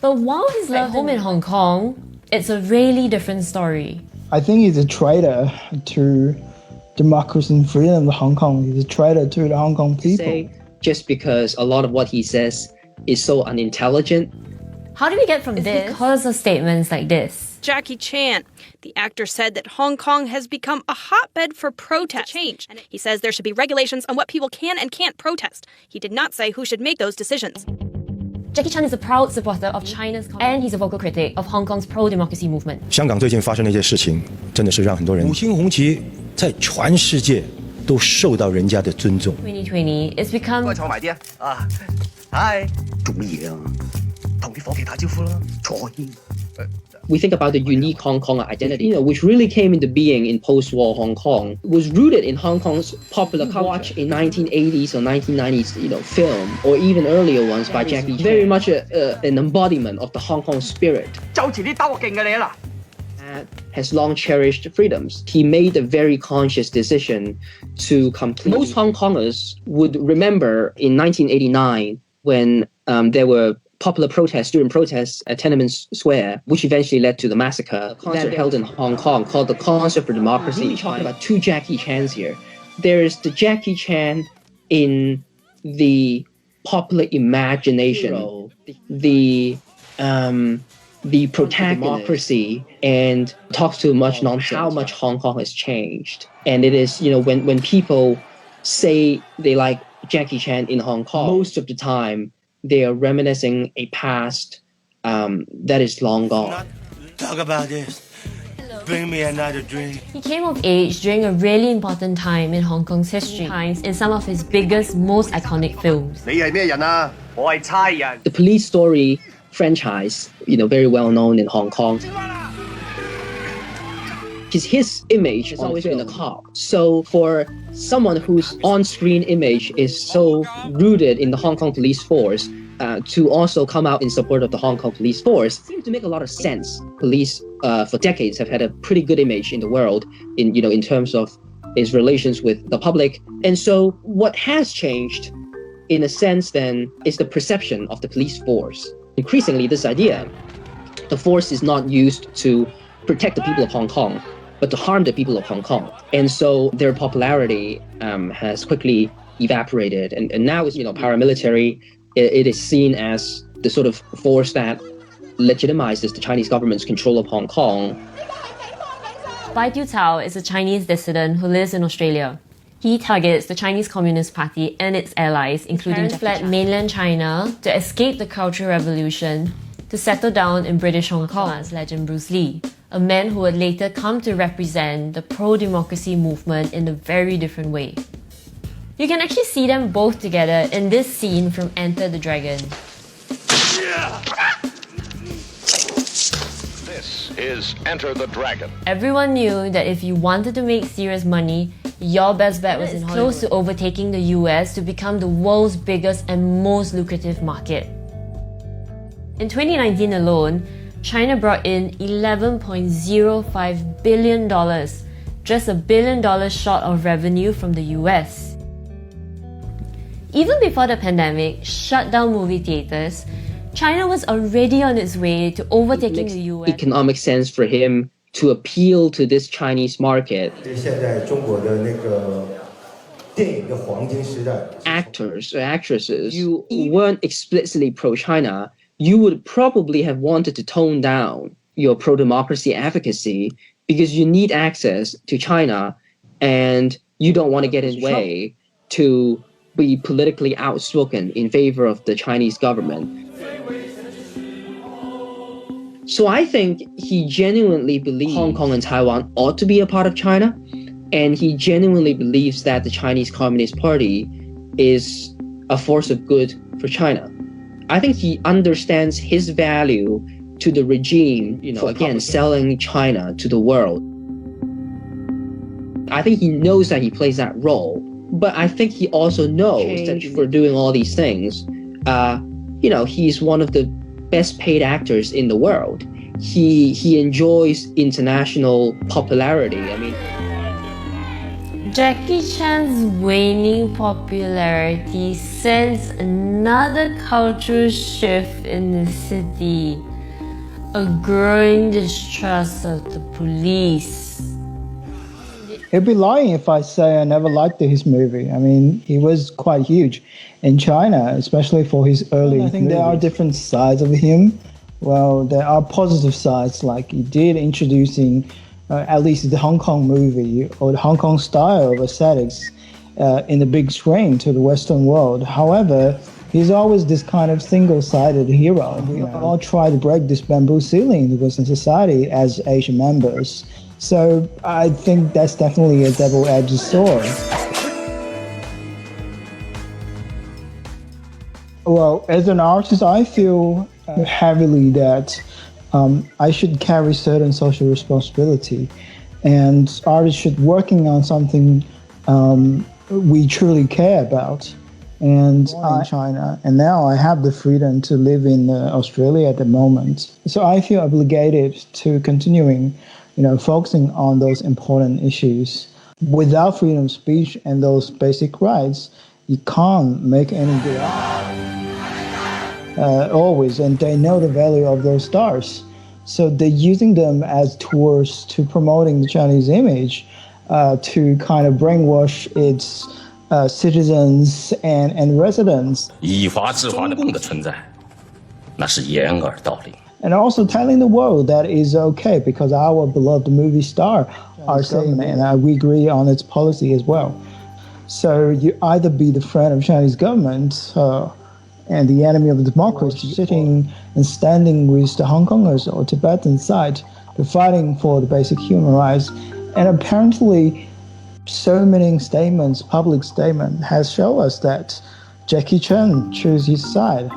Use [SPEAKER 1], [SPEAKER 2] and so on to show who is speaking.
[SPEAKER 1] But while he's at home in Hong Kong, it's a really different story.
[SPEAKER 2] I think he's a traitor to democracy and freedom of Hong Kong. He's a traitor to the Hong Kong people.
[SPEAKER 3] Just because a lot of what he says is so unintelligent.
[SPEAKER 1] How do we get from this? Because of statements like this.
[SPEAKER 4] Jackie Chan. The actor said that Hong Kong has become a hotbed for protest change. He says there should be regulations on what people can and can't protest. He did not say who should make those decisions.
[SPEAKER 1] Jackie Chan is a proud supporter of China's and he's a vocal critic of Hong Kong's pro-democracy movement.
[SPEAKER 5] 香港最近发生的一些事情，真的是让很多人五星红旗在全世界都受到人家的尊重。
[SPEAKER 1] 2020 it's become
[SPEAKER 6] 坐埋啲啊，Hi， 做乜嘢啊？同啲伙計打招呼啦，坐開。
[SPEAKER 3] We think about the unique Hong Kong identity, which really came into being in post-war Hong Kong, was rooted in Hong Kong's popular culture. Watch in 1980s or 1990s, film, or even earlier ones by Jackie Chan. Very much an embodiment of the Hong Kong spirit.
[SPEAKER 6] 就似啲兜我勁嘅你啦。
[SPEAKER 3] Has long cherished freedoms. He made a very conscious decision to complete. Most Hong Kongers would remember in 1989 when there were popular protests at Tiananmen Square, which eventually led to the massacre. A concert held in Hong Kong called the Concert for Democracy. We're talking about two Jackie Chans here. There's the Jackie Chan in the popular imagination, the protagonist, democracy, and talks too much nonsense. How much Hong Kong has changed, and it is when people say they like Jackie Chan in Hong Kong, most of the time they are reminiscing a past that is long gone.
[SPEAKER 7] Talk about this. Bring me another drink.
[SPEAKER 1] He came of age during a really important time in Hong Kong's history, in some of his biggest, most iconic films.
[SPEAKER 6] 你係咩人啊？我係差人。
[SPEAKER 3] The Police Story franchise, very well known in Hong Kong. His image has always been a cop. So for someone whose on-screen image is so rooted in the Hong Kong police force, to also come out in support of the Hong Kong police force seems to make a lot of sense. Police for decades have had a pretty good image in the world in terms of its relations with the public. And so what has changed, in a sense then, is the perception of the police force. Increasingly, this idea, the force is not used to protect the people of Hong Kong, but to harm the people of Hong Kong. And so their popularity has quickly evaporated. And now it's, paramilitary. It is seen as the sort of force that legitimizes the Chinese government's control of Hong Kong.
[SPEAKER 1] Bai Tao is a Chinese dissident who lives in Australia. He targets the Chinese Communist Party and its allies, including fled mainland China to escape the Cultural Revolution, to settle down in British Hong Kong as legend Bruce Lee, a man who would later come to represent the pro-democracy movement in a very different way. You can actually see them both together in this scene from Enter the Dragon.
[SPEAKER 8] This is Enter the Dragon.
[SPEAKER 1] Everyone knew that if you wanted to make serious money, your best bet was in Hollywood, close to overtaking the US to become the world's biggest and most lucrative market. In 2019 alone, China brought in $11.05 billion, just $1 billion short of revenue from the US. Even before the pandemic shut down movie theaters, China was already on its way to overtaking the US.
[SPEAKER 3] Economic sense for him to appeal to this Chinese market. Actors or actresses, you weren't explicitly pro-China, you would probably have wanted to tone down your pro-democracy advocacy because you need access to China and you don't want to get in the way to be politically outspoken in favor of the Chinese government. So I think he genuinely believes Hong Kong and Taiwan ought to be a part of China, and he genuinely believes that the Chinese Communist Party is a force of good for China. I think he understands his value to the regime, for again selling China to the world. I think he knows that he plays that role, but I think he also knows that for doing all these things, he's one of the best paid actors in the world. He enjoys international popularity. I mean,
[SPEAKER 1] Jackie Chan's waning popularity sends another cultural shift in the city, a growing distrust of the police.
[SPEAKER 2] It'd be lying if I say I never liked his movie. I mean, he was quite huge in China, especially for his early movies. I think there are different sides of him. Well, there are positive sides, like he did introducing at least the Hong Kong movie or the Hong Kong style of aesthetics in the big screen to the Western world. However, he's always this kind of single-sided hero. We all try to break this bamboo ceiling in the Western society as Asian members. So I think that's definitely a double-edged sword. Well, as an artist, I feel heavily that I should carry certain social responsibility, and artists should working on something we truly care about. And I'm in China, and now I have the freedom to live in Australia at the moment. So I feel obligated to continuing, focusing on those important issues. Without freedom of speech and those basic rights, you can't make any good art. Always, and they know the value of those stars. So they're using them as tools to promoting the Chinese image, to kind of brainwash its citizens and residents.
[SPEAKER 9] 以法治法的的存在，那是掩耳盗铃。
[SPEAKER 2] And also telling the world that is okay because our beloved movie star are saying it, and we agree on its policy as well. So you either be the friend of Chinese government and the enemy of democracy, sitting and standing with the Hong Kongers or Tibetan side, fighting for the basic human rights. And apparently, so many statements, public statement, has shown us that Jackie Chan chose his side.